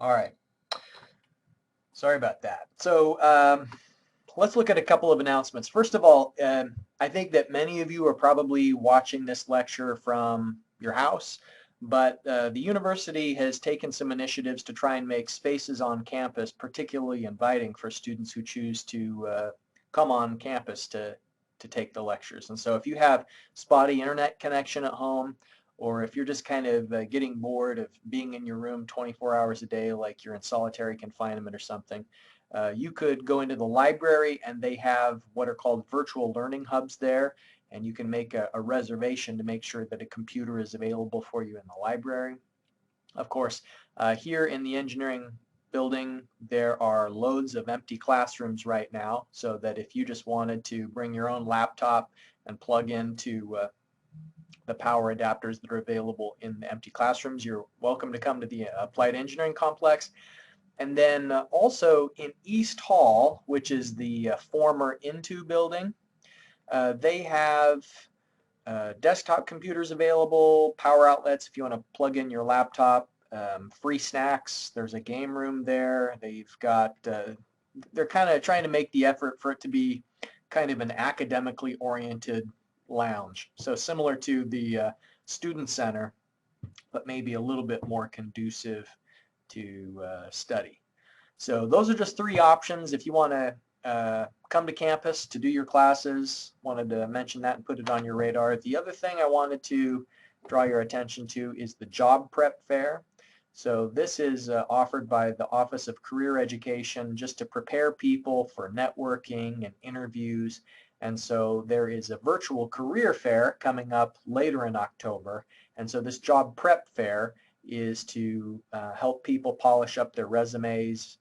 All right. Sorry about that. So let's look at a couple of announcements. First of all, I think that many of you are probably watching this lecture from your house, but the university has taken some initiatives to try and make spaces on campus particularly inviting for students who choose to come on campus to take the lectures. And so if you have spotty internet connection at home, or if you're just kind of getting bored of being in your room 24 hours a day like you're in solitary confinement or something, you could go into the library and they have what are called virtual learning hubs there, and you can make a reservation to make sure that a computer is available for you in the library. Of course, here in the engineering building, there are loads of empty classrooms right now, so that if you just wanted to bring your own laptop and plug into the power adapters that are available in the empty classrooms, you're welcome to come to the Applied Engineering Complex. And then also in East Hall, which is the former Into building, they have desktop computers available, power outlets if you want to plug in your laptop, free snacks. There's a game room there. They've got, they're kind of trying to make the effort for it to be kind of an academically oriented lounge. So similar to the student center, but maybe a little bit more conducive to study. So those are just three options if you want to come to campus to do your classes. Wanted to mention that and put it on your radar. The other thing I wanted to draw your attention to is the job prep fair. So this is offered by the Office of Career Education just to prepare people for networking and interviews. And so there is a virtual career fair coming up later in October. And so this job prep fair is to help people polish up their resumes,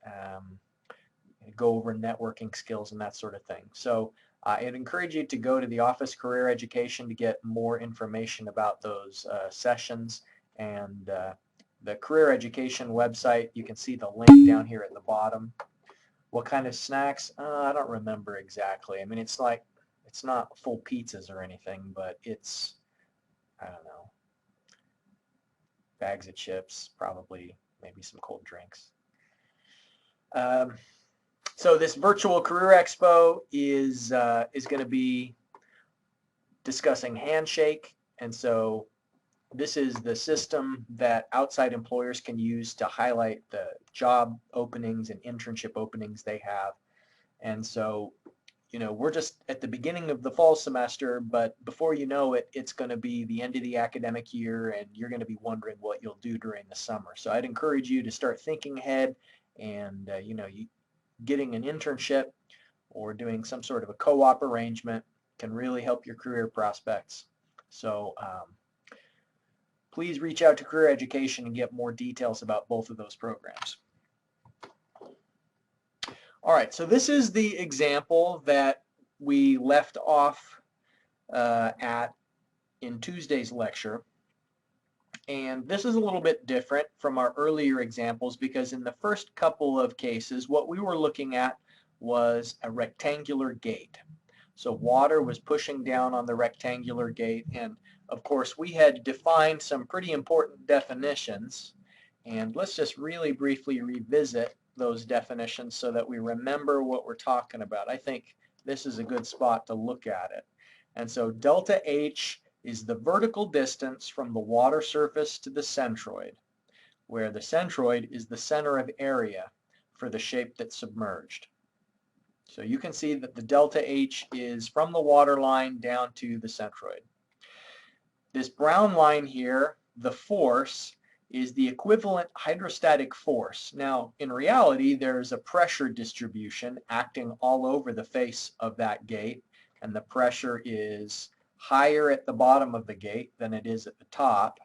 go over networking skills and that sort of thing. So I'd encourage you to go to the Office Career Education to get more information about those sessions. And the Career Education website, you can see the link down here at the bottom. What kind of snacks? I don't remember exactly. I mean, it's like, it's not full pizzas or anything, but it's, I don't know, bags of chips, probably maybe some cold drinks. So this virtual career expo is going to be discussing Handshake, and so this is the system that outside employers can use to highlight the job openings and internship openings they have. And so, you know, we're just at the beginning of the fall semester, but before you know it, it's going to be the end of the academic year, and you're going to be wondering what you'll do during the summer. So I'd encourage you to start thinking ahead, and you know, getting an internship or doing some sort of a co-op arrangement can really help your career prospects. So please reach out to Career Education and get more details about both of those programs. All right, so this is the example that we left off at in Tuesday's lecture. And this is a little bit different from our earlier examples because in the first couple of cases, what we were looking at was a rectangular gate. So water was pushing down on the rectangular gate, and of course we had defined some pretty important definitions, and let's just really briefly revisit those definitions so that we remember what we're talking about. I think this is a good spot to look at it. And so delta H is the vertical distance from the water surface to the centroid, where the centroid is the center of area for the shape that's submerged. So you can see that the delta H is from the water line down to the centroid. This brown line here, the force, is the equivalent hydrostatic force. Now, in reality, there's a pressure distribution acting all over the face of that gate, and the pressure is higher at the bottom of the gate than it is at the top.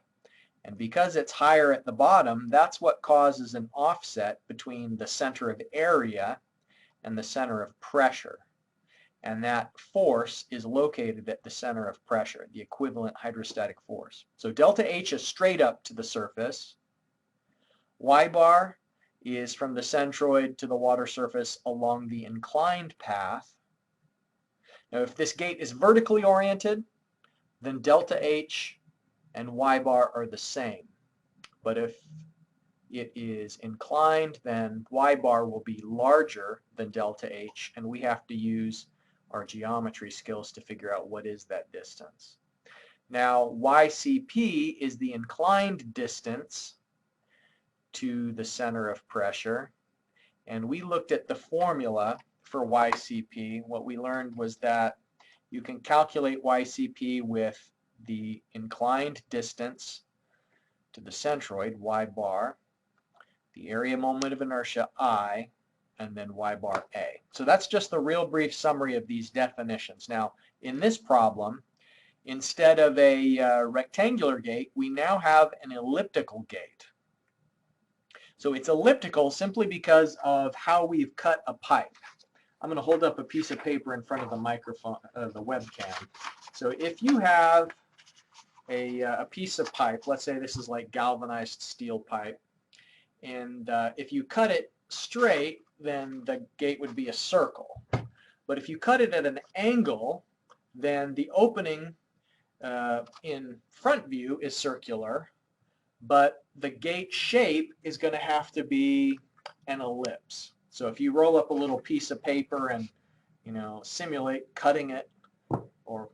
And because it's higher at the bottom, that's what causes an offset between the center of area and the center of pressure. And that force is located at the center of pressure, the equivalent hydrostatic force. So delta H is straight up to the surface. Y bar is from the centroid to the water surface along the inclined path. Now, if this gate is vertically oriented, then delta H and Y bar are the same. But if it is inclined, then y bar will be larger than delta h, and we have to use our geometry skills to figure out what is that distance. Now, YCP is the inclined distance to the center of pressure, and we looked at the formula for YCP. What we learned was that you can calculate YCP with the inclined distance to the centroid, y bar, the area moment of inertia, I, and then y bar A. So that's just the real brief summary of these definitions. Now, in this problem, instead of a rectangular gate, we now have an elliptical gate. So it's elliptical simply because of how we've cut a pipe. I'm going to hold up a piece of paper in front of the microphone, the webcam. So if you have a piece of pipe, let's say this is like galvanized steel pipe, and if you cut it straight, then the gate would be a circle. But if you cut it at an angle, then the opening in front view is circular, but the gate shape is going to have to be an ellipse. So if you roll up a little piece of paper and, you know, simulate cutting it or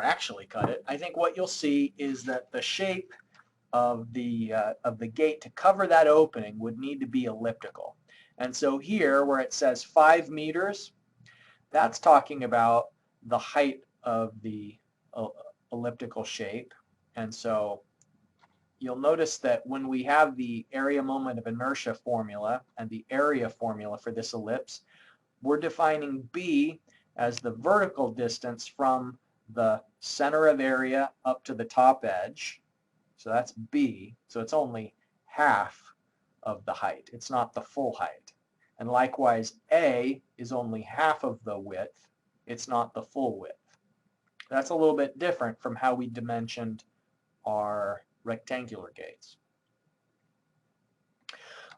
actually cut it, I think what you'll see is that the shape of the gate to cover that opening would need to be elliptical. And so here, where it says 5 meters, that's talking about the height of the elliptical shape. And so you'll notice that when we have the area moment of inertia formula and the area formula for this ellipse, we're defining B as the vertical distance from the center of area up to the top edge. So that's B. So it's only half of the height. It's not the full height. And likewise, A is only half of the width. It's not the full width. That's a little bit different from how we dimensioned our rectangular gates.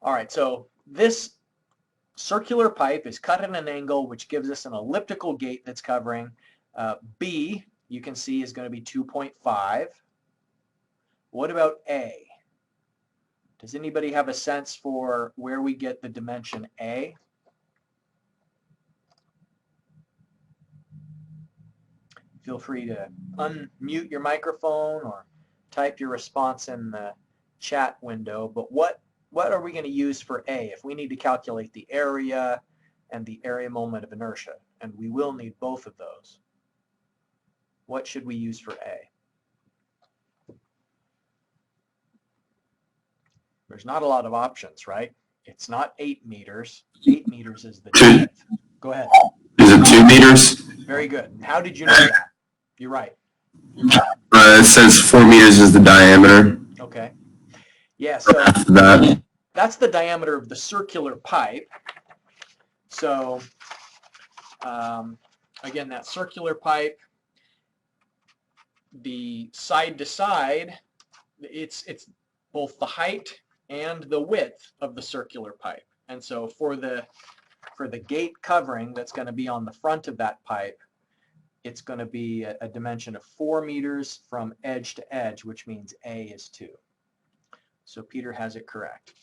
All right, so this circular pipe is cut at an angle, which gives us an elliptical gate that's covering B, you can see, is going to be 2.5. What about A? Does anybody have a sense for where we get the dimension A? Feel free to unmute your microphone or type your response in the chat window. But what are we going to use for A if we need to calculate the area and the area moment of inertia? And we will need both of those. What should we use for A? There's not a lot of options, right? It's not 8 meters. 8 meters is the depth. Go ahead. Is it 2 meters? Very good. How did you know that? You're right. It says 4 meters is the diameter. Okay. Yeah, so that's the diameter of the circular pipe. So again, that circular pipe, the side to side, it's both the height and the width of the circular pipe. And so for the gate covering that's going to be on the front of that pipe, it's going to be a dimension of 4 meters from edge to edge, which means A is 2. So Peter has it correct.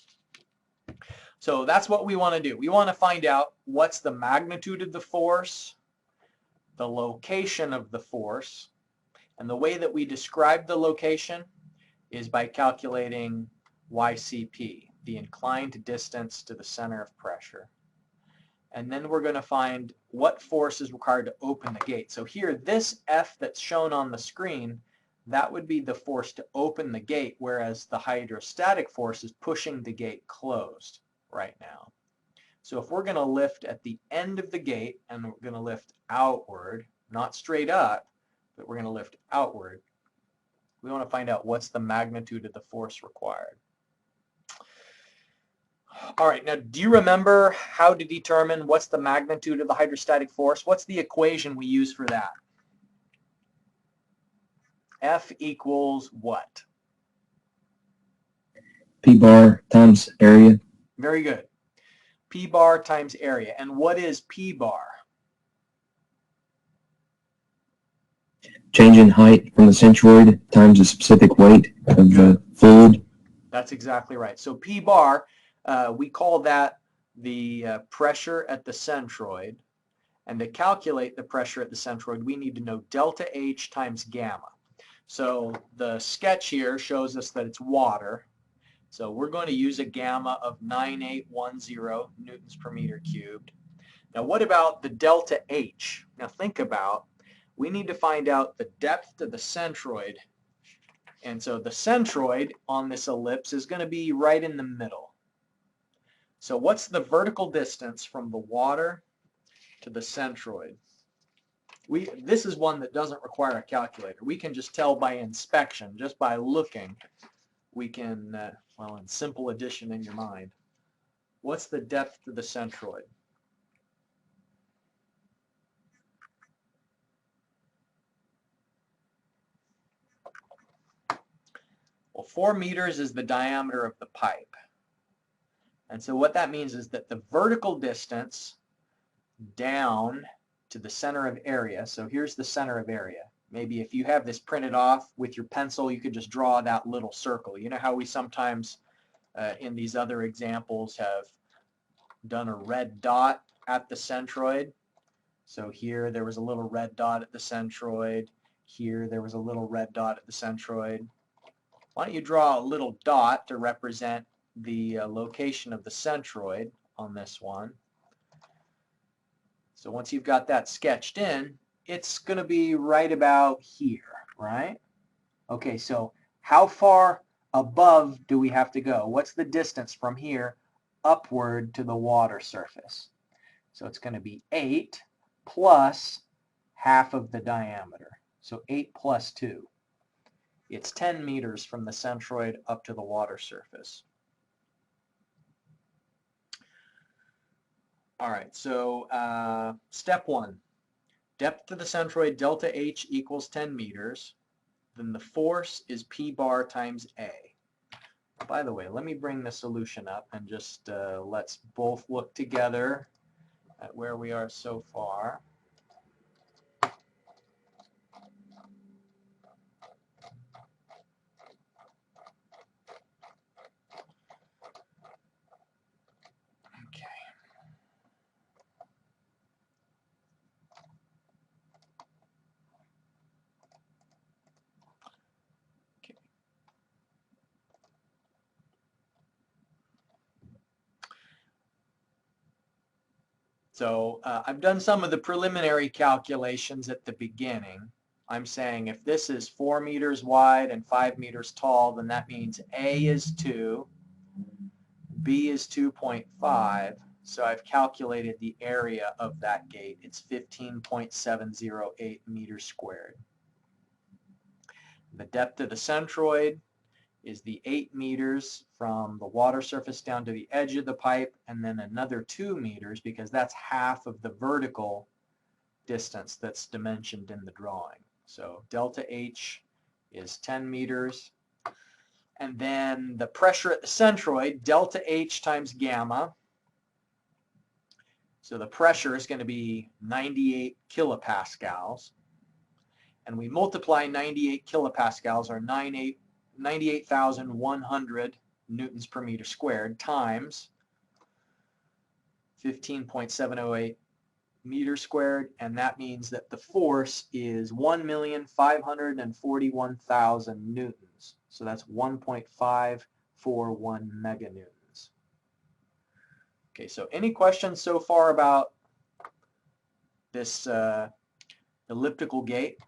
So that's what we want to do. We want to find out what's the magnitude of the force, the location of the force, and the way that we describe the location is by calculating YCP, the inclined distance to the center of pressure. And then we're going to find what force is required to open the gate. So here, this F that's shown on the screen, that would be the force to open the gate, whereas the hydrostatic force is pushing the gate closed right now. So if we're going to lift at the end of the gate, and we're going to lift outward, not straight up, but we're going to lift outward, we want to find out what's the magnitude of the force required. All right, now do you remember how to determine what's the magnitude of the hydrostatic force? What's the equation we use for that? F equals what? P bar times area. Very good. P bar times area. And what is P bar? Change in height from the centroid times the specific weight of the fluid. That's exactly right. So P bar, we call that the pressure at the centroid. And to calculate the pressure at the centroid, we need to know delta H times gamma. So the sketch here shows us that it's water. So we're going to use a gamma of 9810 newtons per meter cubed. Now what about the delta H? Now think about, we need to find out the depth to the centroid. And so the centroid on this ellipse is going to be right in the middle. So what's the vertical distance from the water to the centroid? This is one that doesn't require a calculator. We can just tell by inspection, just by looking. We can, well, in simple addition in your mind, what's the depth to the centroid? Well, 4 meters is the diameter of the pipe. And so what that means is that the vertical distance down to the center of area, so here's the center of area. Maybe if you have this printed off with your pencil, you could just draw that little circle. You know how we sometimes in these other examples have done a red dot at the centroid? So here there was a little red dot at the centroid. Here there was a little red dot at the centroid. Why don't you draw a little dot to represent the location of the centroid on this one? So once you've got that sketched in, it's going to be right about here, right? Okay, so how far above do we have to go? What's the distance from here upward to the water surface? So it's going to be 8 plus half of the diameter. So 8 plus 2. It's 10 meters from the centroid up to the water surface. All right, so step 1. Depth to the centroid, delta H equals 10 meters. Then the force is P bar times A. By the way, let me bring the solution up and just let's both look together at where we are so far. Okay. So I've done some of the preliminary calculations at the beginning. I'm saying if this is 4 meters wide and 5 meters tall, then that means A is 2, B is 2.5. So I've calculated the area of that gate. It's 15.708 meters squared. The depth of the centroid is the 8 meters from the water surface down to the edge of the pipe, and then another 2 meters because that's half of the vertical distance that's dimensioned in the drawing. So delta H is 10 meters. And then the pressure at the centroid, delta H times gamma. So the pressure is going to be 98 kilopascals. And we multiply 98 kilopascals, or 98,100 newtons per meter squared, times 15.708 meters squared, and that means that the force is 1,541,000 newtons. So that's 1.541 meganewtons. Okay, so any questions so far about this elliptical gate?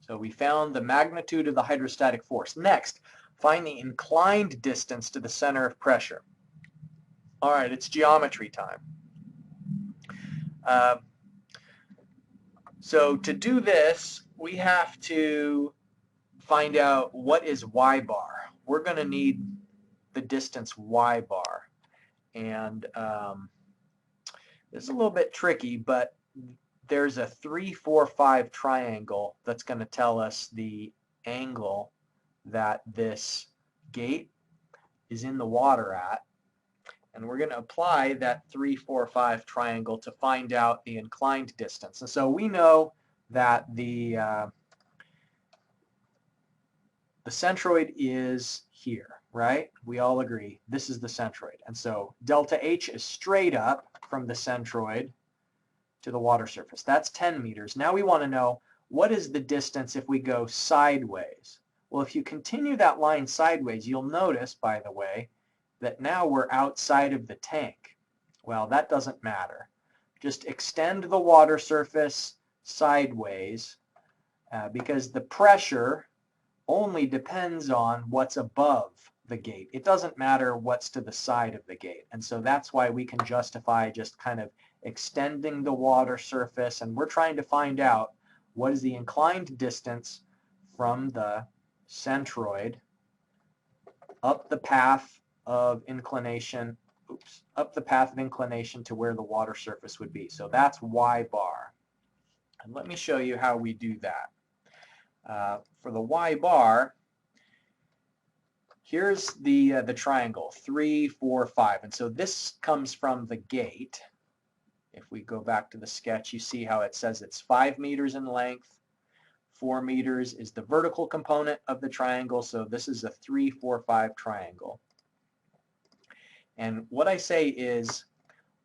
So we found the magnitude of the hydrostatic force. Next, find the inclined distance to the center of pressure. All right, it's geometry time. So to do this, we have to find out what is y bar. We're going to need the distance y bar. And it's a little bit tricky, but there's a 3, 4, 5 triangle that's going to tell us the angle that this gate is in the water at. And we're going to apply that 3, 4, 5 triangle to find out the inclined distance. And so we know that the the centroid is here, right? We all agree this is the centroid. And so delta H is straight up from the centroid to the water surface. That's 10 meters. Now we want to know, what is the distance if we go sideways? Well, if you continue that line sideways, you'll notice, by the way, that now we're outside of the tank. Well, that doesn't matter. Just extend the water surface sideways because the pressure only depends on what's above the gate. It doesn't matter what's to the side of the gate. And so that's why we can justify just kind of extending the water surface, and we're trying to find out what is the inclined distance from the centroid up the path of inclination, up the path of inclination to where the water surface would be. So that's y bar. And let me show you how we do that. For the y bar, here's the triangle, 3, 4, 5. And so this comes from the gate. If we go back to the sketch, you see how it says it's 5 meters in length. 4 meters is the vertical component of the triangle. So this is a 3, 4, 5 triangle. And what I say is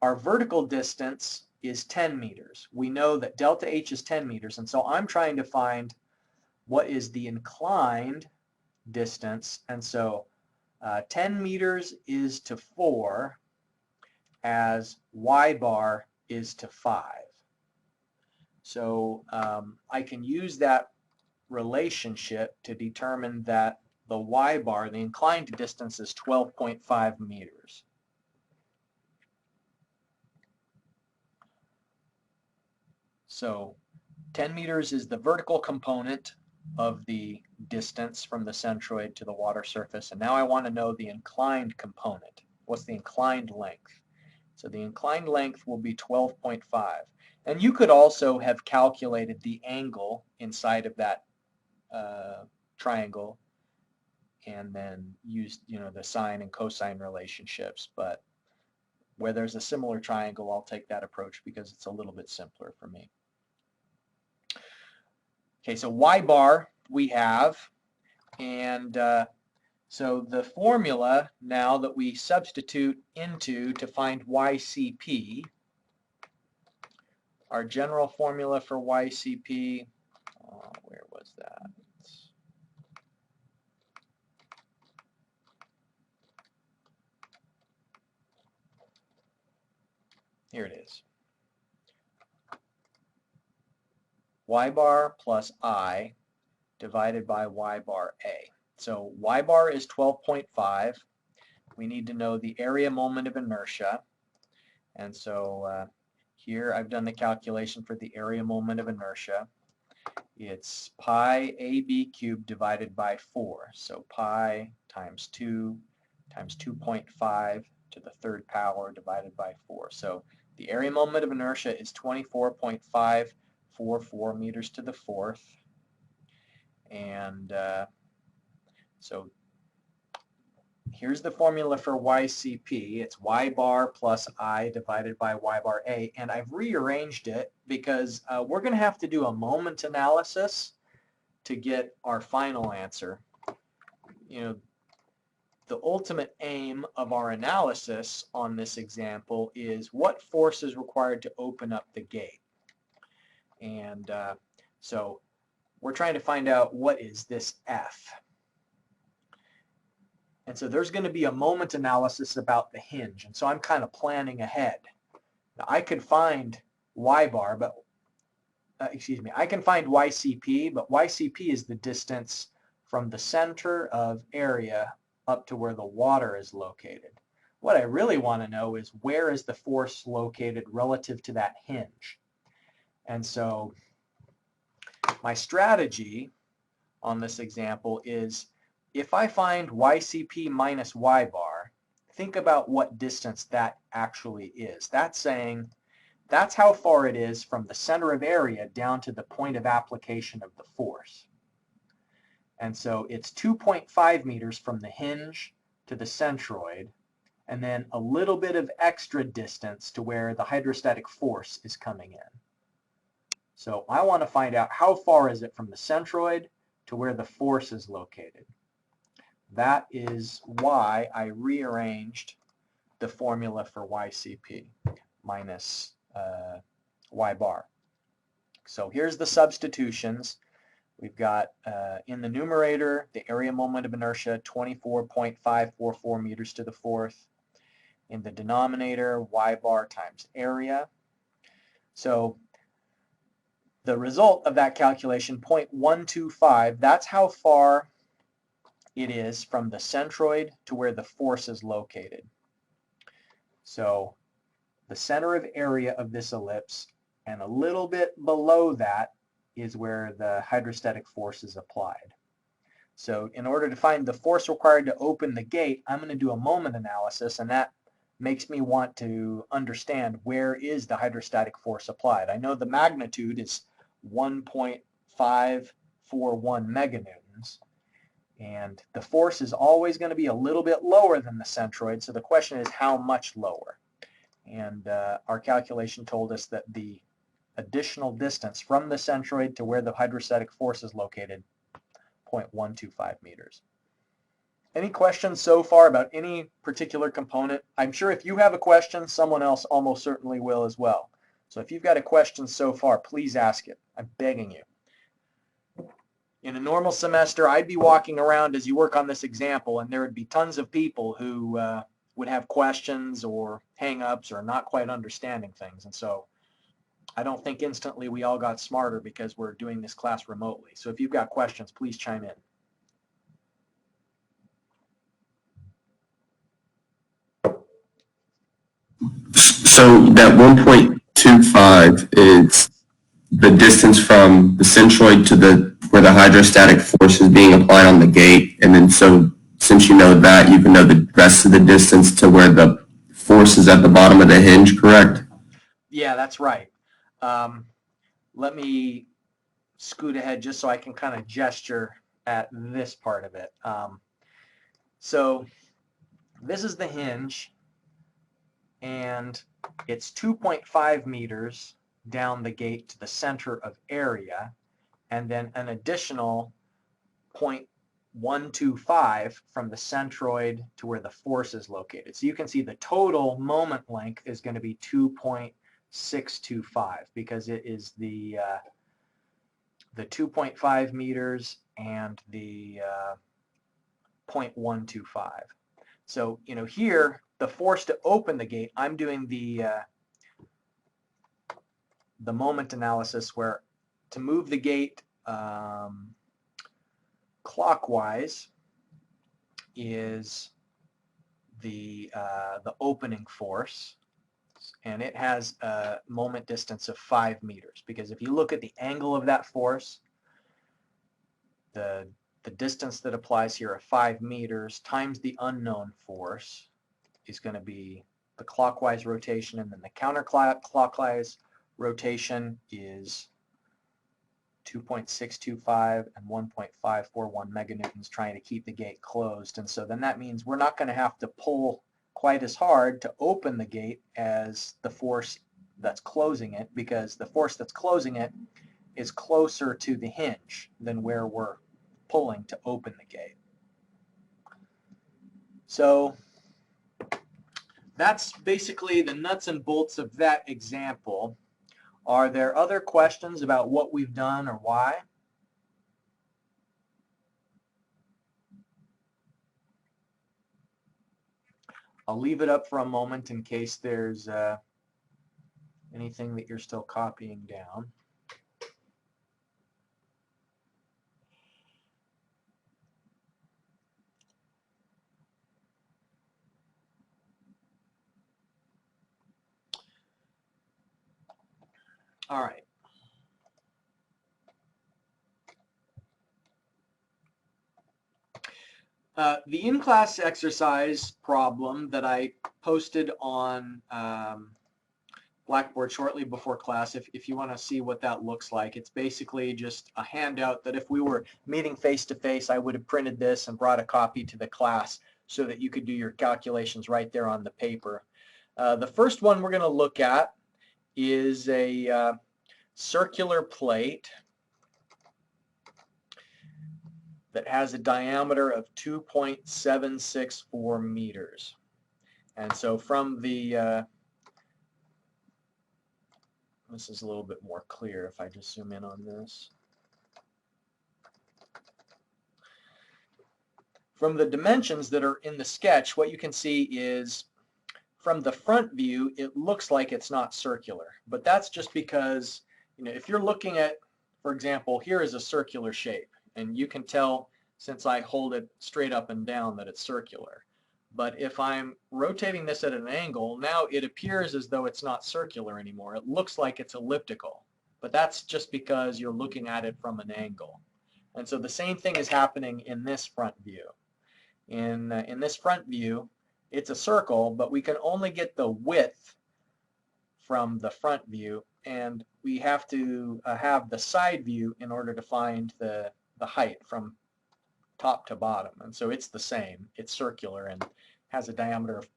our vertical distance is 10 meters. We know that delta H is 10 meters. And so I'm trying to find what is the inclined distance. And so 10 meters is to 4 as y bar is to 5. So I can use that relationship to determine that the y bar, the inclined distance, is 12.5 meters. So 10 meters is the vertical component of the distance from the centroid to the water surface. And now I want to know the inclined component. What's the inclined length? So the inclined length will be 12.5. And you could also have calculated the angle inside of that triangle and then used, the sine and cosine relationships. But where there's a similar triangle, I'll take that approach because it's a little bit simpler for me. Okay, so y bar we have, and so the formula now that we substitute into to find YCP, our general formula for YCP, where was that? Here it is. Y bar plus I divided by y bar A. So y bar is 12.5. We need to know the area moment of inertia. And so here I've done the calculation for the area moment of inertia. It's pi AB cubed divided by 4. So pi times 2 times 2.5 to the third power divided by 4. So the area moment of inertia is 24.544 meters to the fourth. And so here's the formula for YCP. It's y bar plus I divided by y bar A. And I've rearranged it because we're going to have to do a moment analysis to get our final answer. The ultimate aim of our analysis on this example is what force is required to open up the gate. And so we're trying to find out what is this F. And so there's going to be a moment analysis about the hinge. And so I'm kind of planning ahead. Now I could find y bar, but I can find YCP, but YCP is the distance from the center of area up to where the water is located. What I really want to know is where is the force located relative to that hinge. And so my strategy on this example is if I find YCP minus y bar, think about what distance that actually is. That's saying that's how far it is from the center of area down to the point of application of the force. And so it's 2.5 meters from the hinge to the centroid, and then a little bit of extra distance to where the hydrostatic force is coming in. So I want to find out how far is it from the centroid to where the force is located. That is why I rearranged the formula for YCP minus Y bar. So here's the substitutions. We've got in the numerator, the area moment of inertia, 24.544 meters to the fourth. In the denominator, Y bar times area. So the result of that calculation, 0.125, that's how far it is from the centroid to where the force is located. So the center of area of this ellipse, and a little bit below that is where the hydrostatic force is applied. So in order to find the force required to open the gate, I'm going to do a moment analysis, and that makes me want to understand where is the hydrostatic force applied. I know the magnitude is 1.541 meganewtons, and the force is always going to be a little bit lower than the centroid, so the question is how much lower? And our calculation told us that the additional distance from the centroid to where the hydrostatic force is located, 0.125 meters. Any questions so far about any particular component? I'm sure if you have a question, someone else almost certainly will as well. So if you've got a question so far, please ask it. I'm begging you. In a normal semester, I'd be walking around as you work on this example, and there would be tons of people who would have questions or hang-ups or not quite understanding things. And so I don't think instantly we all got smarter because we're doing this class remotely. So if you've got questions, please chime in. So that 1.25 is the distance from the centroid to where the hydrostatic force is being applied on the gate, and then so since you know that, you can know the rest of the distance to where the force is at the bottom of the hinge, correct? Yeah, that's right. Let me scoot ahead just so I can kind of gesture at this part of it. So this is the hinge, and it's 2.5 meters down the gate to the center of area, and then an additional 0.125 from the centroid to where the force is located. So you can see the total moment length is going to be 2.625 because it is the 2.5 meters and the 0.125. So, here, the force to open the gate, I'm doing the moment analysis where to move the gate clockwise is the opening force, and it has a moment distance of 5 meters, because if you look at the angle of that force, the distance that applies here of 5 meters times the unknown force is going to be the clockwise rotation, and then the counterclockwise rotation is 2.625 and 1.541 meganewtons, trying to keep the gate closed. And so then that means we're not going to have to pull quite as hard to open the gate as the force that's closing it, because the force that's closing it is closer to the hinge than where we're pulling to open the gate. So that's basically the nuts and bolts of that example. Are there other questions about what we've done or why? I'll leave it up for a moment in case there's anything that you're still copying down. All right. The in-class exercise problem that I posted on Blackboard shortly before class, if you want to see what that looks like, it's basically just a handout that if we were meeting face-to-face, I would have printed this and brought a copy to the class so that you could do your calculations right there on the paper. The first one we're going to look at is a circular plate that has a diameter of 2.764 meters. And so from the, this is a little bit more clear if I just zoom in on this. From the dimensions that are in the sketch, what you can see is from the front view, it looks like it's not circular, but that's just because, if you're looking at, for example, here is a circular shape, and you can tell since I hold it straight up and down that it's circular. But if I'm rotating this at an angle, now it appears as though it's not circular anymore. It looks like it's elliptical, but that's just because you're looking at it from an angle. And so the same thing is happening in this front view. In this front view, it's a circle, but we can only get the width from the front view, and we have to have the side view in order to find the height from top to bottom. And so it's the same. It's circular and has a diameter of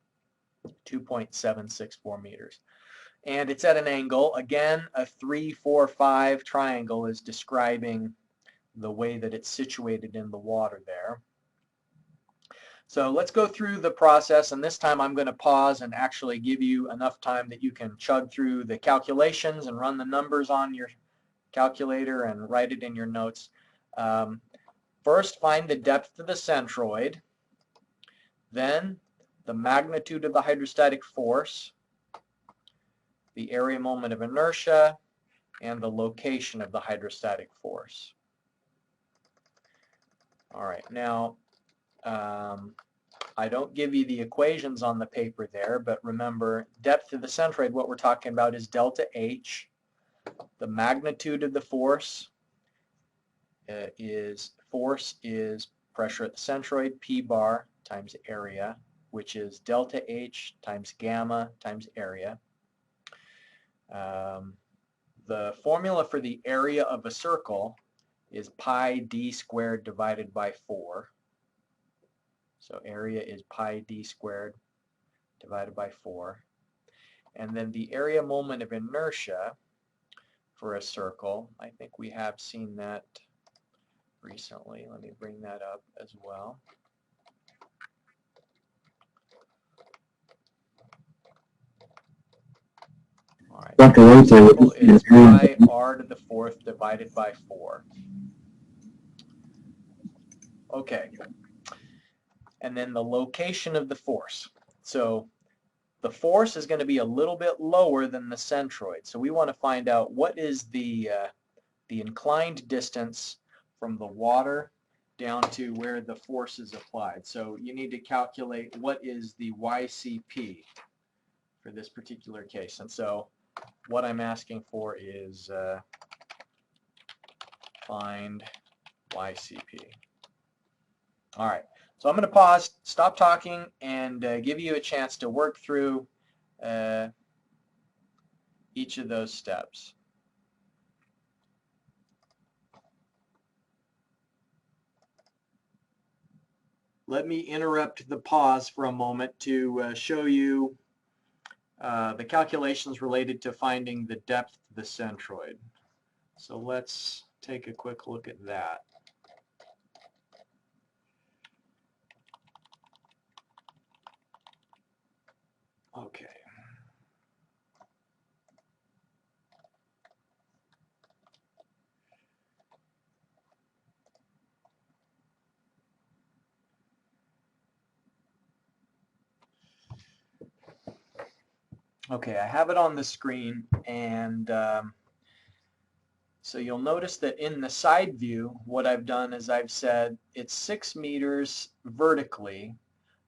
2.764 meters. And it's at an angle. Again, a 3, 4, 5 triangle is describing the way that it's situated in the water there. So let's go through the process, and this time I'm going to pause and actually give you enough time that you can chug through the calculations and run the numbers on your calculator and write it in your notes. First, find the depth of the centroid, then the magnitude of the hydrostatic force, the area moment of inertia, and the location of the hydrostatic force. All right, now I don't give you the equations on the paper there, but remember, depth of the centroid, what we're talking about is delta H. The magnitude of the force is pressure at the centroid, P bar times area, which is delta H times gamma times area. The formula for the area of a circle is pi d squared divided by 4. So area is pi d squared divided by 4. And then the area moment of inertia for a circle, I think we have seen that recently. Let me bring that up as well. All right, the circle is pi r to the 4th divided by 4. Okay. And then the location of the force. So the force is going to be a little bit lower than the centroid. So we want to find out what is the inclined distance from the water down to where the force is applied. So you need to calculate what is the YCP for this particular case. And so what I'm asking for is find YCP. All right. So I'm going to pause, stop talking, and give you a chance to work through each of those steps. Let me interrupt the pause for a moment to show you the calculations related to finding the depth of the centroid. So let's take a quick look at that. Okay. Okay, I have it on the screen, and so you'll notice that in the side view, what I've done is I've said it's 6 meters vertically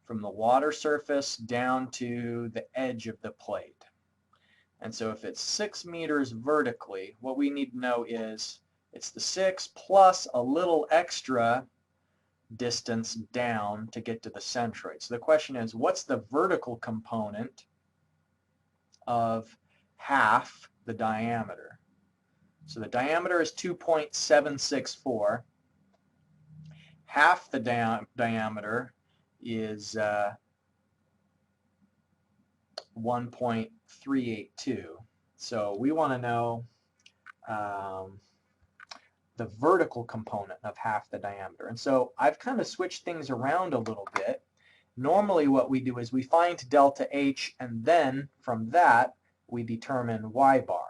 from the water surface down to the edge of the plate. And so if it's 6 meters vertically, what we need to know is it's the 6 plus a little extra distance down to get to the centroid. So the question is, what's the vertical component of half the diameter? So the diameter is 2.764. Half the diameter is 1.382. So we want to know the vertical component of half the diameter. And so I've kind of switched things around a little bit. Normally what we do is we find delta H, and then from that we determine Y bar.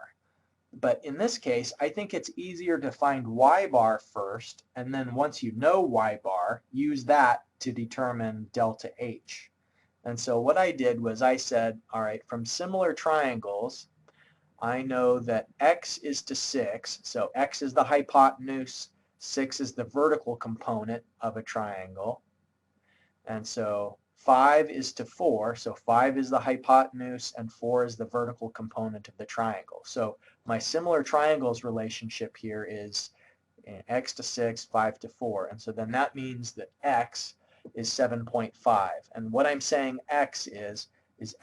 But in this case, I think it's easier to find Y bar first, and then once you know Y bar, use that to determine delta H. And so what I did was I said, all right, from similar triangles, I know that x is to 6, so x is the hypotenuse, 6 is the vertical component of a triangle, and so 5 is to 4, so 5 is the hypotenuse and 4 is the vertical component of the triangle. So my similar triangles relationship here is x to 6, 5 to 4, and so then that means that x is 7.5, and what I'm saying x is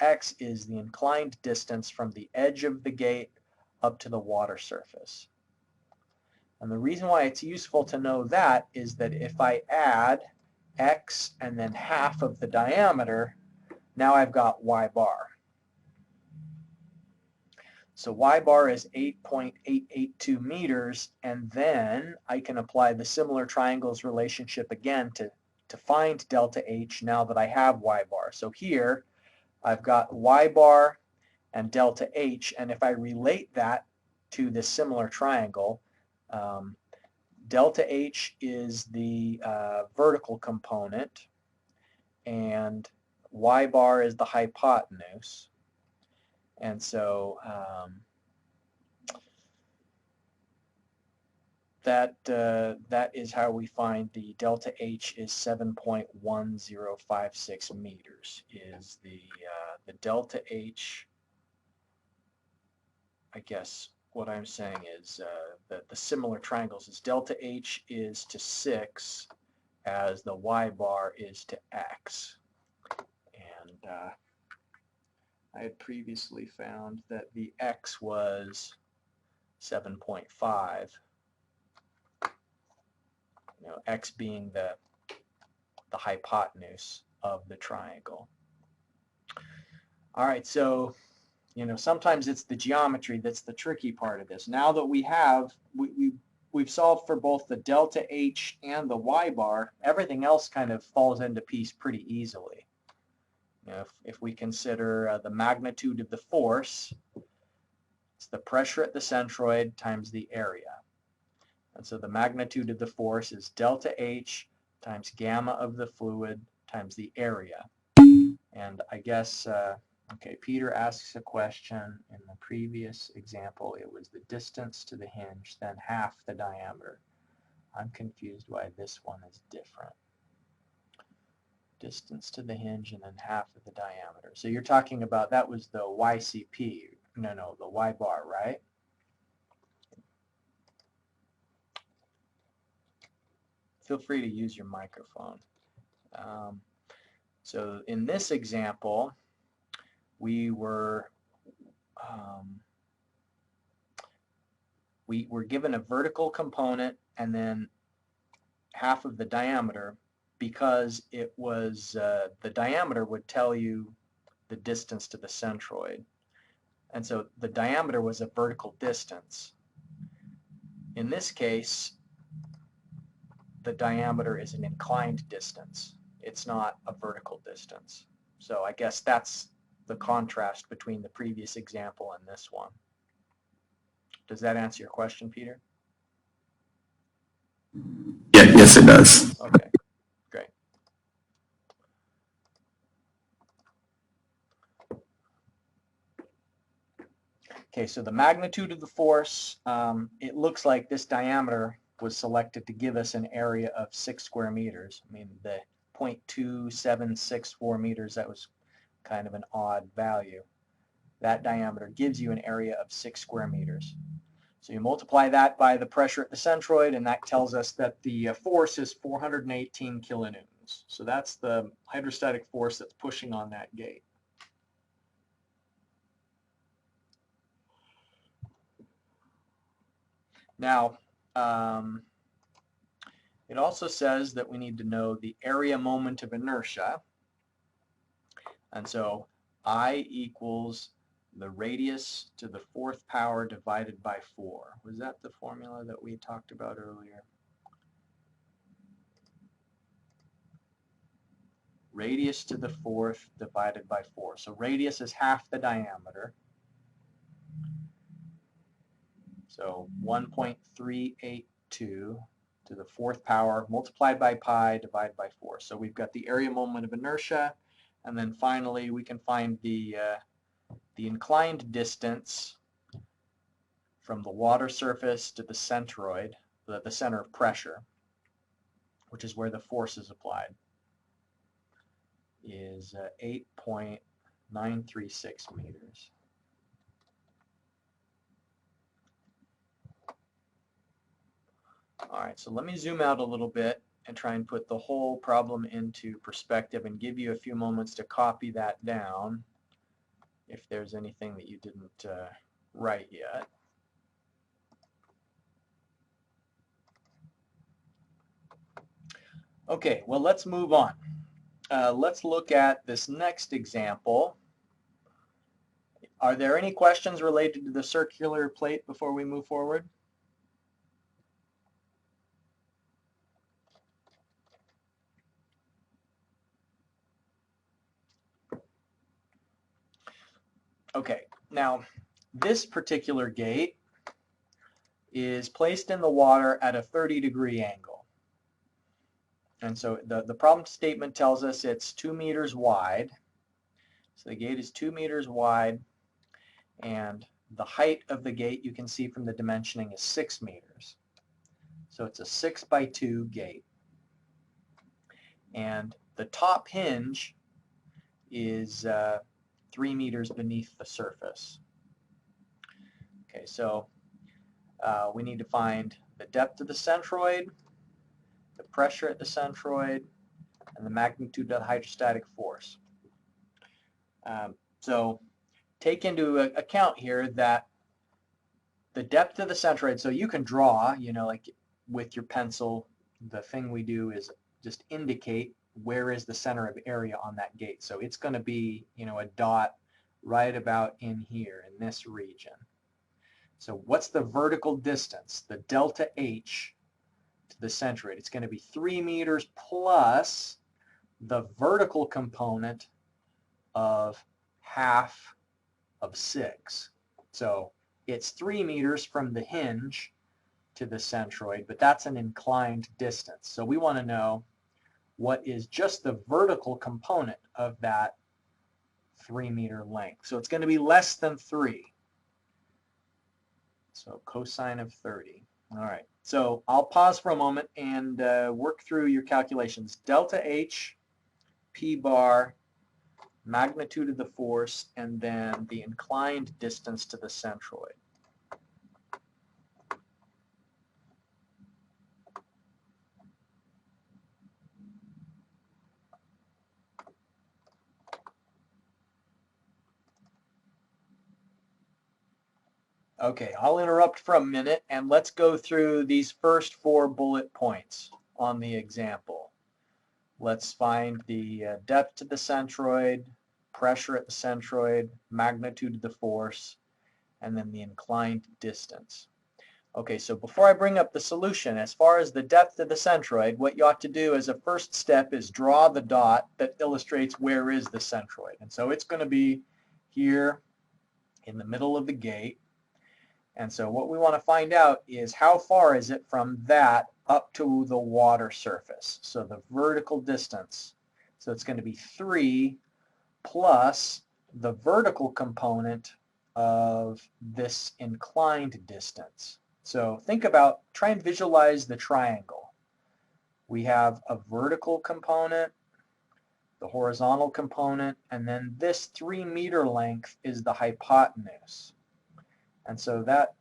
x is the inclined distance from the edge of the gate up to the water surface. And the reason why it's useful to know that is that if I add x and then half of the diameter, now I've got y bar. So y bar is 8.882 meters, and then I can apply the similar triangles relationship again to find delta H now that I have y bar. So here I've got y bar and delta H, and if I relate that to this similar triangle, delta H is the vertical component, and y bar is the hypotenuse. And so that is how we find the delta H is 7.1056 meters. Is the delta H, I guess what I'm saying is that the similar triangles is delta H is to 6 as the y bar is to x. And I had previously found that the x was 7.5, x being the hypotenuse of the triangle. All right, so sometimes it's the geometry that's the tricky part of this. Now that we've solved for both the delta H and the y bar, everything else kind of falls into place pretty easily. If we consider the magnitude of the force, it's the pressure at the centroid times the area. And so the magnitude of the force is delta H times gamma of the fluid times the area. And I guess, okay, Peter asks a question. In the previous example, it was the distance to the hinge, then half the diameter. I'm confused why this one is different. Distance to the hinge and then half of the diameter. So you're talking about, that was the YCP. No, the Y bar, right? Feel free to use your microphone. So in this example, we were given a vertical component and then half of the diameter, because it was the diameter would tell you the distance to the centroid. And so the diameter was a vertical distance. In this case, the diameter is an inclined distance. It's not a vertical distance. So I guess that's the contrast between the previous example and this one. Does that answer your question, Peter? Yeah, yes, it does. Okay, great. Okay, so the magnitude of the force, it looks like this diameter was selected to give us an area of 6 square meters. I mean, the 0.2764 meters, that was kind of an odd value. That diameter gives you an area of 6 square meters. So you multiply that by the pressure at the centroid, and that tells us that the force is 418 kilonewtons. So that's the hydrostatic force that's pushing on that gate. Now, it also says that we need to know the area moment of inertia. And so I equals the radius to the fourth power divided by 4. Was that the formula that we talked about earlier? Radius to the fourth divided by 4. So radius is half the diameter. So 1.382 to the fourth power multiplied by pi divided by 4. So we've got the area moment of inertia, and then finally we can find the inclined distance from the water surface to the centroid, the center of pressure, which is where the force is applied, is 8.936 meters. All right, so let me zoom out a little bit and try and put the whole problem into perspective and give you a few moments to copy that down if there's anything that you didn't write yet. Okay, well, let's move on. Let's look at this next example. Are there any questions related to the circular plate before we move forward? Okay, now this particular gate is placed in the water at a 30-degree angle. And so the problem statement tells us it's 2 meters wide. So the gate is 2 meters wide, and the height of the gate you can see from the dimensioning is 6 meters. So it's a 6 by 2 gate. And the top hinge is 3 meters beneath the surface. Okay, so we need to find the depth of the centroid, the pressure at the centroid, and the magnitude of the hydrostatic force. So take into account here that the depth of the centroid, so you can draw, like with your pencil, the thing we do is just indicate where is the center of area on that gate. So it's going to be, a dot right about in here in this region. So what's the vertical distance, the delta H to the centroid? It's going to be 3 meters plus the vertical component of half of 6. So it's 3 meters from the hinge to the centroid, but that's an inclined distance. So we want to know what is just the vertical component of that 3 meter length. So it's going to be less than 3. So cosine of 30. All right. So I'll pause for a moment and work through your calculations. Delta H, P bar, magnitude of the force, and then the inclined distance to the centroid. Okay, I'll interrupt for a minute and let's go through these first 4 bullet points on the example. Let's find the depth to the centroid, pressure at the centroid, magnitude of the force, and then the inclined distance. Okay, so before I bring up the solution, as far as the depth of the centroid, what you ought to do as a first step is draw the dot that illustrates where is the centroid. And so it's going to be here in the middle of the gate. And so what we want to find out is how far is it from that up to the water surface. So the vertical distance. So it's going to be 3 plus the vertical component of this inclined distance. So think about, try and visualize the triangle. We have a vertical component, the horizontal component, and then this 3 meter length is the hypotenuse. And so that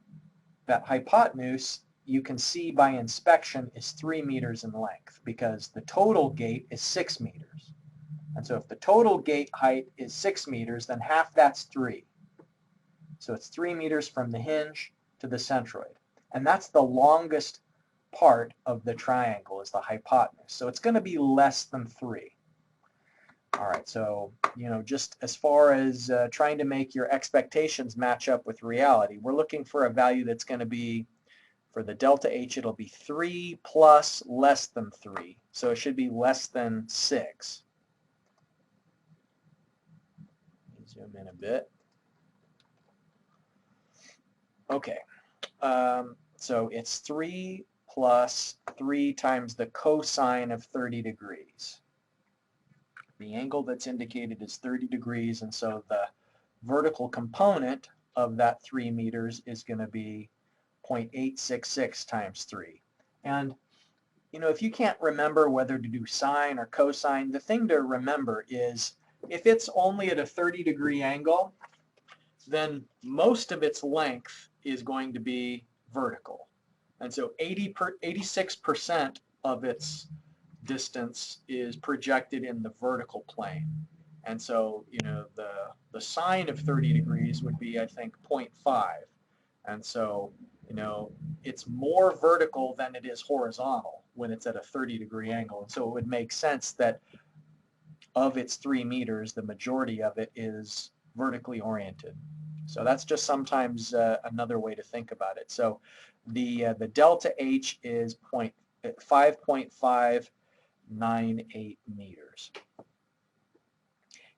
hypotenuse, you can see by inspection, is 3 meters in length because the total gate is 6 meters. And so if the total gate height is 6 meters, then half that's 3. So it's 3 meters from the hinge to the centroid. And that's the longest part of the triangle is the hypotenuse. So it's going to be less than 3. All right, so, just as far as trying to make your expectations match up with reality, we're looking for a value that's going to be, for the delta H, it'll be 3 plus less than 3. So it should be less than 6. Zoom in a bit. Okay, so it's 3 plus 3 times the cosine of 30 degrees. The angle that's indicated is 30 degrees, and so the vertical component of that 3 meters is going to be 0.866 times 3. And, if you can't remember whether to do sine or cosine, the thing to remember is if it's only at a 30-degree angle, then most of its length is going to be vertical. And so 86% of its distance is projected in the vertical plane. And so, the sine of 30 degrees would be, I think, 0.5. And so, it's more vertical than it is horizontal when it's at a 30-degree angle. And so it would make sense that of its 3 meters, the majority of it is vertically oriented. So that's just sometimes another way to think about it. So the delta H is 5.598 meters.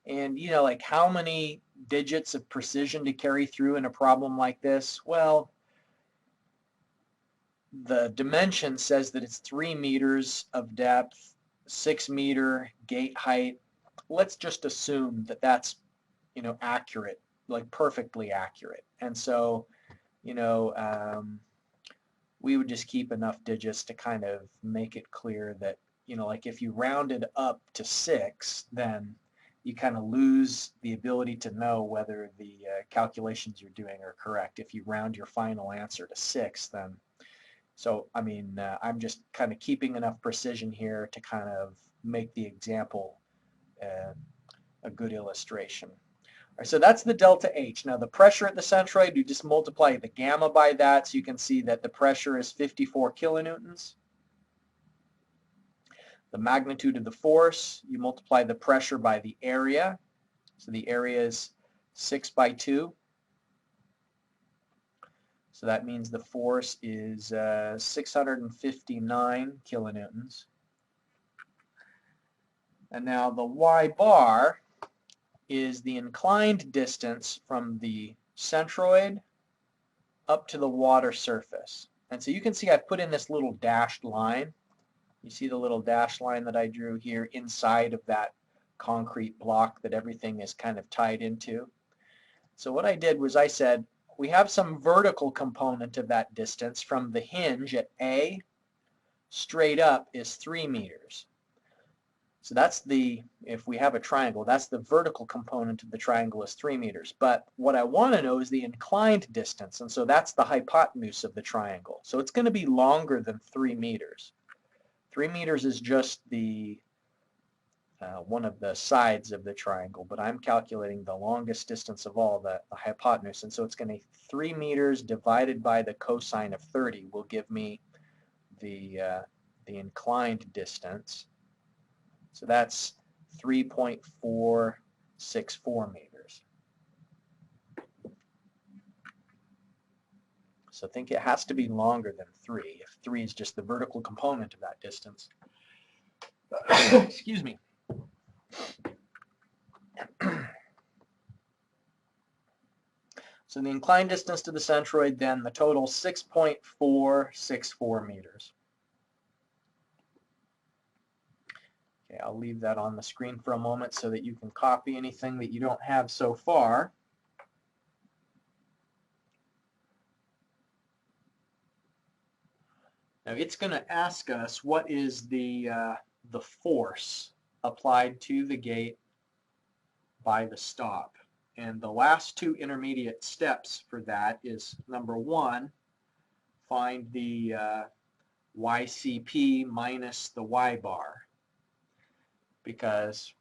And, like how many digits of precision to carry through in a problem like this? Well, the dimension says that it's 3 meters of depth, 6-meter gate height. Let's just assume that that's, accurate, like perfectly accurate. And so, we would just keep enough digits to kind of make it clear that, like if you rounded up to 6, then you kind of lose the ability to know whether the calculations you're doing are correct. If you round your final answer to 6, then, so, I'm just kind of keeping enough precision here to kind of make the example a good illustration. All right, so that's the delta H. Now the pressure at the centroid, you just multiply the gamma by that, so you can see that the pressure is 54 kilonewtons. The magnitude of the force, you multiply the pressure by the area. So the area is 6 by 2. So that means the force is 659 kilonewtons. And now the y bar is the inclined distance from the centroid up to the water surface. And so you can see I've put in this little dashed line. You see the little dashed line that I drew here inside of that concrete block that everything is kind of tied into. So what I did was I said, we have some vertical component of that distance from the hinge at A straight up is 3 meters. So that's if we have a triangle, that's the vertical component of the triangle is 3 meters. But what I want to know is the inclined distance, and so that's the hypotenuse of the triangle. So it's going to be longer than 3 meters. 3 meters is just the one of the sides of the triangle, but I'm calculating the longest distance of all, the hypotenuse, and so it's going to be 3 meters divided by the cosine of 30 will give me the inclined distance. So that's 3.464 meters. So I think it has to be longer than 3, if 3 is just the vertical component of that distance. Excuse me. So the inclined distance to the centroid, then the total 6.464 meters. Okay, I'll leave that on the screen for a moment so that you can copy anything that you don't have so far. Now it's going to ask us what is the force applied to the gate by the stop. And the last 2 intermediate steps for that is, number 1, find the YCP minus the Y bar. Because,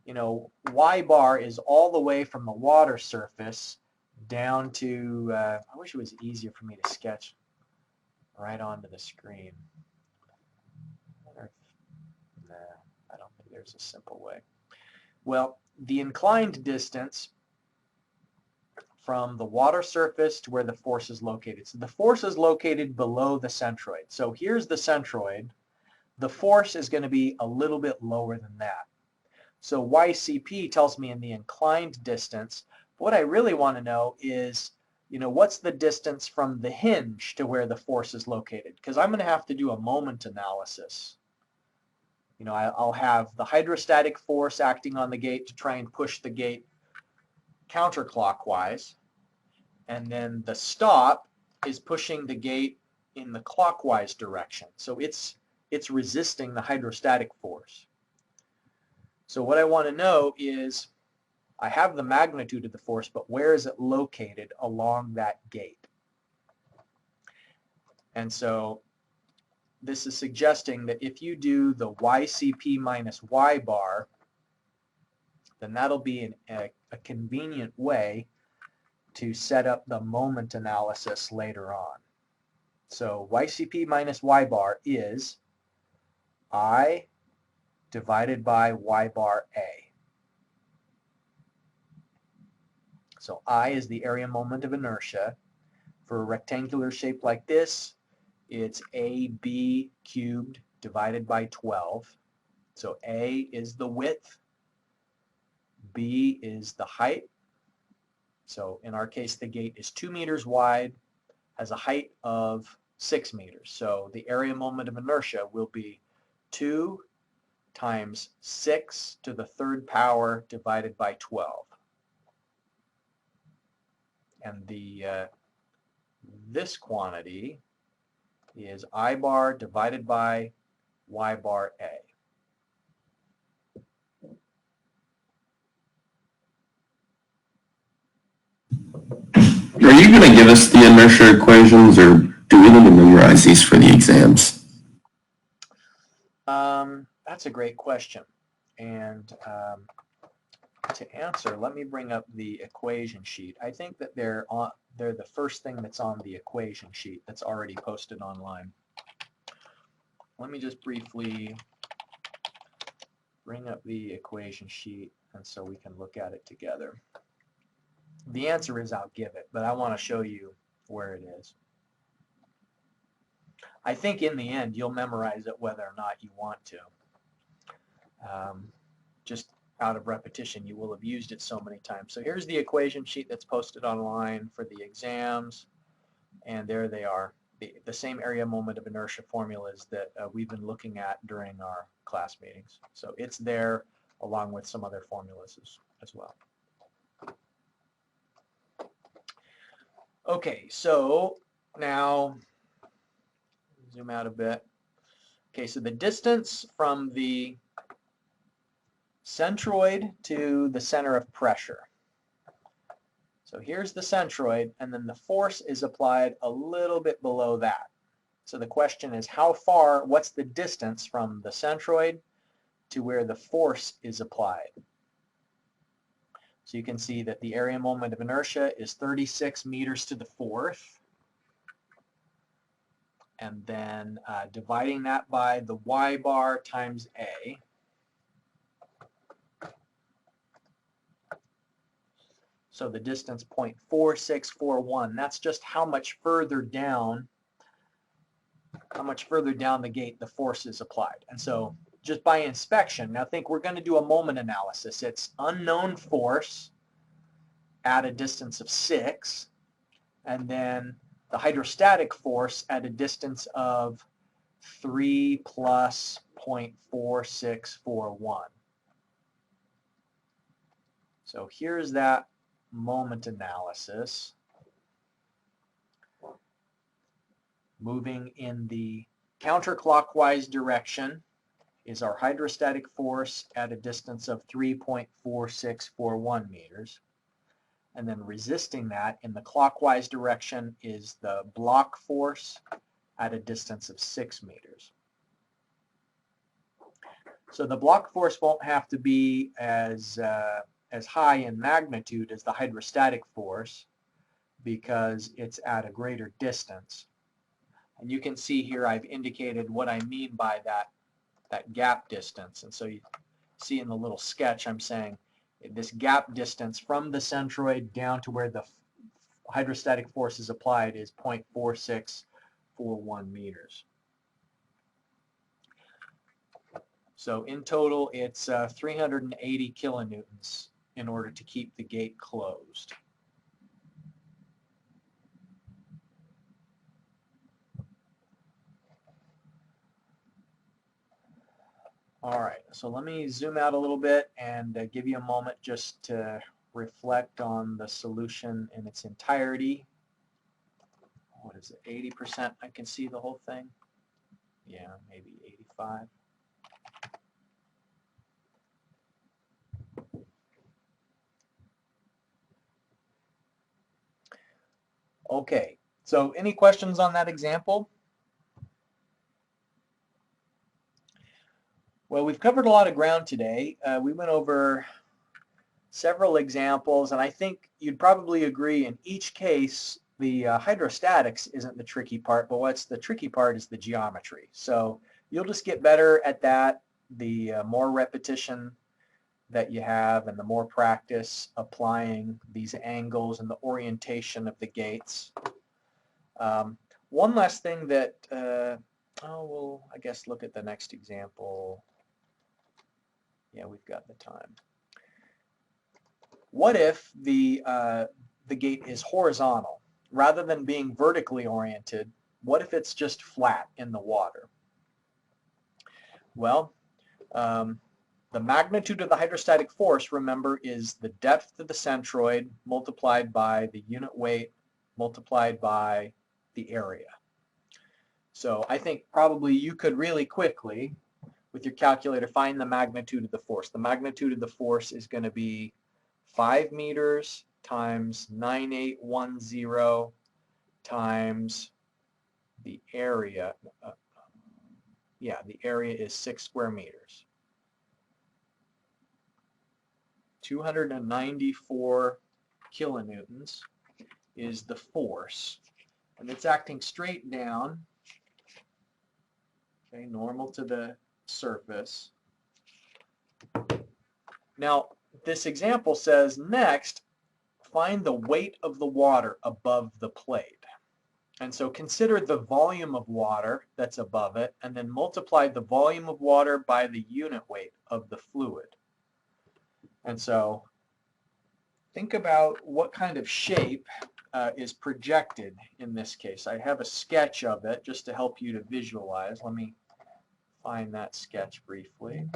Y bar is all the way from the water surface down to, I wish it was easier for me to sketch right onto the screen. Nah, I don't think there's a simple way. Well, the inclined distance from the water surface to where the force is located. So the force is located below the centroid. So here's the centroid. The force is going to be a little bit lower than that. So YCP tells me in the inclined distance. What I really want to know is, what's the distance from the hinge to where the force is located? Because I'm going to have to do a moment analysis. I'll have the hydrostatic force acting on the gate to try and push the gate counterclockwise. And then the stop is pushing the gate in the clockwise direction. So it's resisting the hydrostatic force. So what I want to know is, I have the magnitude of the force, but where is it located along that gate? And so this is suggesting that if you do the YCP minus Y bar, then that'll be a convenient way to set up the moment analysis later on. So YCP minus Y bar is I divided by Y bar A. So I is the area moment of inertia. For a rectangular shape like this, it's AB cubed divided by 12. So A is the width, B is the height. So in our case, the gate is 2 meters wide, has a height of 6 meters. So the area moment of inertia will be 2 times 6 to the third power divided by 12. And this quantity is I bar divided by Y bar A. Are you going to give us the inertia equations, or do we need to memorize these for the exams? That's a great question. And to answer, let me bring up the equation sheet. I think that they're the first thing that's on the equation sheet that's already posted online. Let me just briefly bring up the equation sheet, and so we can look at it together. The answer is I'll give it, but I want to show you where it is. I think in the end you'll memorize it whether or not you want to. Just out of repetition, you will have used it so many times. So here's the equation sheet that's posted online for the exams, and there they are, the same area moment of inertia formulas that we've been looking at during our class meetings. So it's there along with some other formulas as well. Okay, so now zoom out a bit. Okay, so the distance from the centroid to the center of pressure. So here's the centroid, and then the force is applied a little bit below that. So the question is, how far, what's the distance from the centroid to where the force is applied? So you can see that the area moment of inertia is 36 meters to the fourth. And then dividing that by the Y bar times A. So the distance 0.4641, that's just how much further down the gate the force is applied. And so just by inspection, now think we're going to do a moment analysis. It's unknown force at a distance of 6, and then the hydrostatic force at a distance of 3 plus 0.4641. So here's that moment analysis. Moving in the counterclockwise direction is our hydrostatic force at a distance of 3.4641 meters. And then resisting that in the clockwise direction is the block force at a distance of 6 meters. So the block force won't have to be as high in magnitude as the hydrostatic force because it's at a greater distance. And you can see here I've indicated what I mean by that gap distance. And so see in the little sketch, I'm saying this gap distance from the centroid down to where the hydrostatic force is applied is 0.4641 meters. So in total, it's 380 kilonewtons in order to keep the gate closed. All right, so let me zoom out a little bit and give you a moment just to reflect on the solution in its entirety. What is it, 80%? I can see the whole thing. Yeah, maybe 85. Okay, so any questions on that example? Well, we've covered a lot of ground today. We went over several examples, and I think you'd probably agree in each case the hydrostatics isn't the tricky part, but what's the tricky part is the geometry. So you'll just get better at that the more repetition that you have and the more practice applying these angles and the orientation of the gates. One last thing that, we'll, I guess, look at the next example. Yeah, we've got the time. What if the gate is horizontal? Rather than being vertically oriented, what if it's just flat in the water? Well, the magnitude of the hydrostatic force, remember, is the depth of the centroid multiplied by the unit weight multiplied by the area. So I think probably you could really quickly, with your calculator, find the magnitude of the force. The magnitude of the force is going to be 5 meters times 9810 times the area. The area is 6 square meters. 294 kilonewtons is the force, and it's acting straight down, okay, normal to the surface. Now, this example says, next, find the weight of the water above the plate. And so consider the volume of water that's above it, and then multiply the volume of water by the unit weight of the fluid. And so think about what kind of shape is projected in this case. I have a sketch of it just to help you to visualize. Let me find that sketch briefly.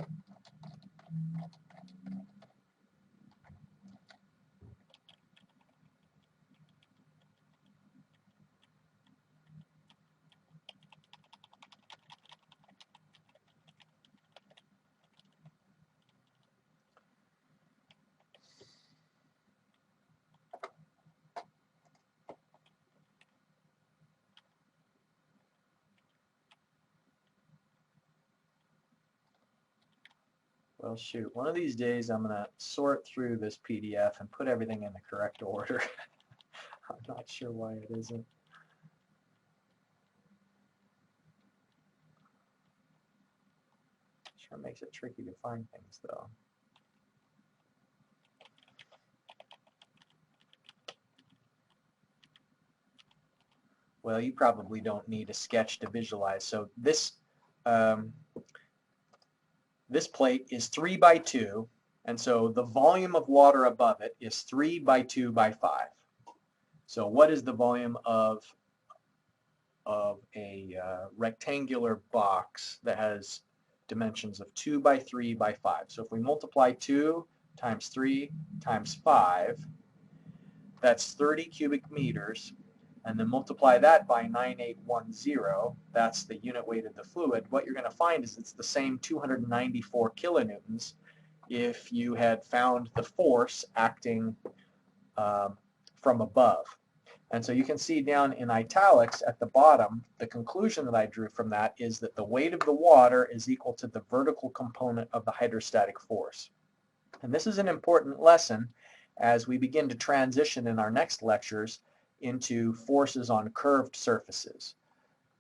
Well, shoot, one of these days I'm going to sort through this PDF and put everything in the correct order. I'm not sure why it isn't. Sure makes it tricky to find things, though. Well, you probably don't need a sketch to visualize. So this this plate is 3 by 2, and so the volume of water above it is 3 by 2 by 5. So what is the volume of a rectangular box that has dimensions of 2 by 3 by 5? So if we multiply 2 times 3 times 5, that's 30 cubic meters, and then multiply that by 9810, that's the unit weight of the fluid. What you're going to find is it's the same 294 kilonewtons if you had found the force acting from above. And so you can see down in italics at the bottom, the conclusion that I drew from that is that the weight of the water is equal to the vertical component of the hydrostatic force. And this is an important lesson as we begin to transition in our next lectures into forces on curved surfaces.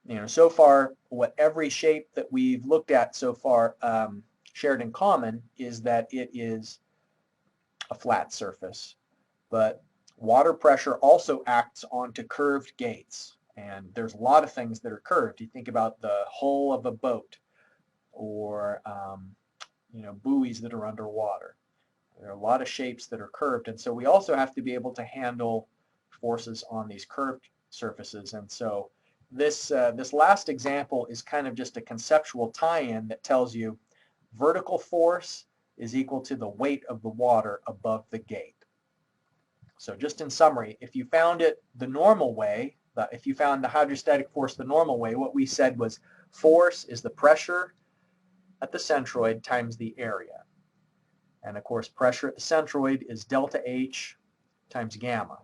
You know, so far, what every shape that we've looked at so far shared in common is that it is a flat surface, but water pressure also acts onto curved gates. And there's a lot of things that are curved. You think about the hull of a boat or buoys that are underwater. There are a lot of shapes that are curved, and so we also have to be able to handle forces on these curved surfaces. And so this last example is kind of just a conceptual tie-in that tells you vertical force is equal to the weight of the water above the gate. So just in summary, if you found it the normal way, if you found the hydrostatic force the normal way, what we said was force is the pressure at the centroid times the area. And of course, pressure at the centroid is delta H times gamma.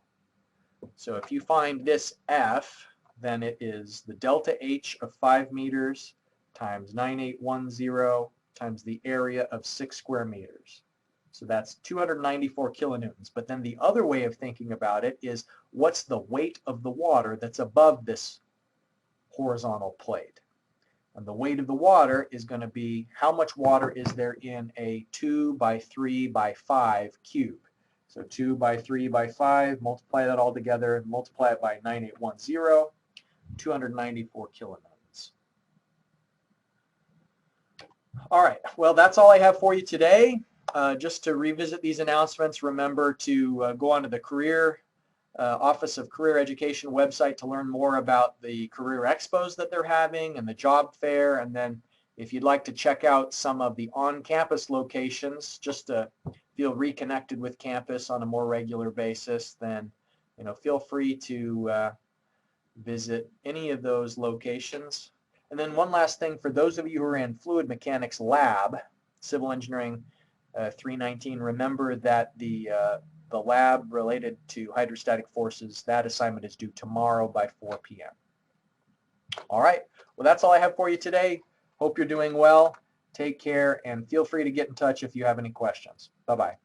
So if you find this F, then it is the delta H of 5 meters times 9810 times the area of 6 square meters. So that's 294 kilonewtons. But then the other way of thinking about it is what's the weight of the water that's above this horizontal plate? And the weight of the water is going to be how much water is there in a 2 by 3 by 5 cube. So 2 by 3 by 5, multiply that all together, multiply it by 9810, 294 kilonewtons. All right, well, that's all I have for you today. Just to revisit these announcements, remember to go onto the Office of Career Education website to learn more about the career expos that they're having and the job fair. And then if you'd like to check out some of the on-campus locations just to feel reconnected with campus on a more regular basis, then feel free to visit any of those locations. And then one last thing, for those of you who are in fluid mechanics lab, civil engineering 319, remember that the lab related to hydrostatic forces, that assignment is due tomorrow by 4 p.m. All right, well, that's all I have for you today. Hope you're doing well. Take care and feel free to get in touch if you have any questions. Bye-bye.